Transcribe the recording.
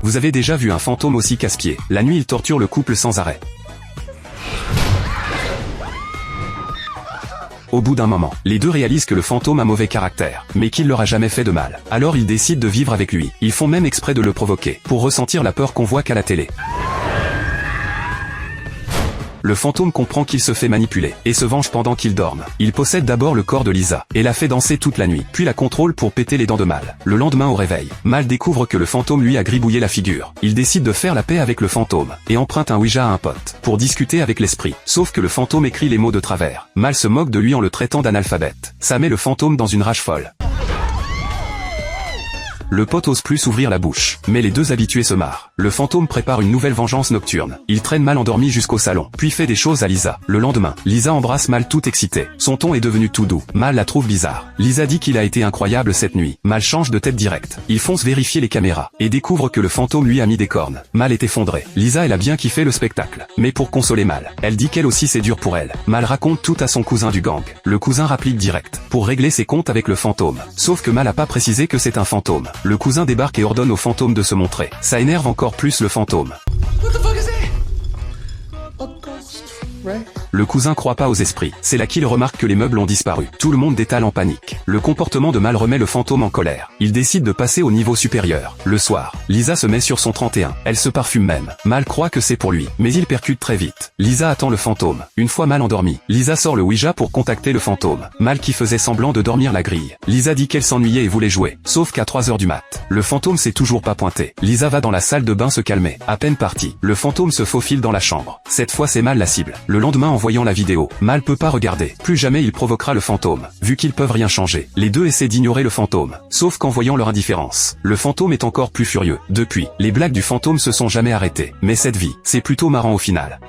Vous avez déjà vu un fantôme aussi casse-pied. La nuit, il torture le couple sans arrêt. Au bout d'un moment, les deux réalisent que le fantôme a mauvais caractère, mais qu'il leur a jamais fait de mal. Alors ils décident de vivre avec lui. Ils font même exprès de le provoquer, pour ressentir la peur qu'on voit qu'à la télé. Le fantôme comprend qu'il se fait manipuler, et se venge pendant qu'il dorme. Il possède d'abord le corps de Lisa, et la fait danser toute la nuit, puis la contrôle pour péter les dents de Mal. Le lendemain au réveil, Mal découvre que le fantôme lui a gribouillé la figure. Il décide de faire la paix avec le fantôme, et emprunte un Ouija à un pote, pour discuter avec l'esprit. Sauf que le fantôme écrit les mots de travers. Mal se moque de lui en le traitant d'analphabète. Ça met le fantôme dans une rage folle. Le pote ose plus s'ouvrir la bouche, mais les deux habitués se marrent. Le fantôme prépare une nouvelle vengeance nocturne. Il traîne Mal endormi jusqu'au salon, puis fait des choses à Lisa. Le lendemain, Lisa embrasse Mal tout excitée. Son ton est devenu tout doux. Mal la trouve bizarre. Lisa dit qu'il a été incroyable cette nuit. Mal change de tête direct. Il fonce vérifier les caméras, et découvre que le fantôme lui a mis des cornes. Mal est effondré. Lisa, elle a bien kiffé le spectacle. Mais pour consoler Mal, elle dit qu'elle aussi c'est dur pour elle. Mal raconte tout à son cousin du gang. Le cousin rapplique direct, pour régler ses comptes avec le fantôme. Sauf que Mal a pas précisé que c'est un fantôme. Le cousin débarque et ordonne au fantôme de se montrer. Ça énerve encore plus le fantôme. Le cousin croit pas aux esprits. C'est là qu'il remarque que les meubles ont disparu. Tout le monde détale en panique. Le comportement de Mal remet le fantôme en colère. Il décide de passer au niveau supérieur. Le soir, Lisa se met sur son 31. Elle se parfume même. Mal croit que c'est pour lui, mais il percute très vite. Lisa attend le fantôme. Une fois Mal endormi, Lisa sort le Ouija pour contacter le fantôme. Mal qui faisait semblant de dormir la grille. Lisa dit qu'elle s'ennuyait et voulait jouer. Sauf qu'à 3 heures du mat, le fantôme s'est toujours pas pointé. Lisa va dans la salle de bain se calmer. À peine parti, le fantôme se faufile dans la chambre. Cette fois c'est Mal la cible. Le lendemain en voyant la vidéo, Mal peut pas regarder. Plus jamais il provoquera le fantôme. Vu qu'ils peuvent rien changer, les deux essaient d'ignorer le fantôme. Sauf qu'en voyant leur indifférence, le fantôme est encore plus furieux. Depuis, les blagues du fantôme se sont jamais arrêtées. Mais cette vie, c'est plutôt marrant au final.